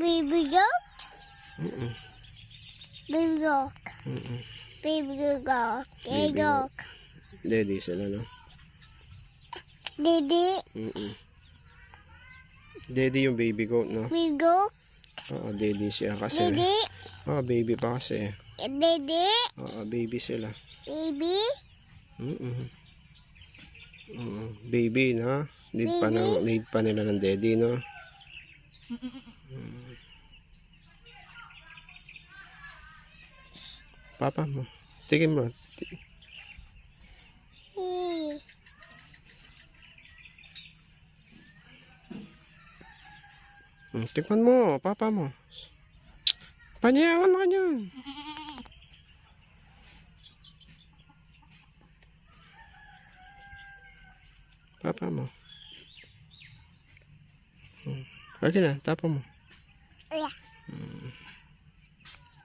Baby goat? Mm-mm. Baby goat. Mm-mm. Baby goat. Baby Baby goat. Daddy sila, no? Didi. Mm-mm. Daddy yung baby goat, no? Baby goat. Oo, daddy siya kasi. Didi. Oo, baby pa kasi. Didi. Oo, baby sila. Baby. Mm-mm. Baby, no? Baby. Need pa nila ng daddy, no? Mm. Papa mo. Tigin mo. Hey. Tikman mo, papa mo. Panyayawan ka niyan. Papa mo. Lagi na, tapa mo. Yeah.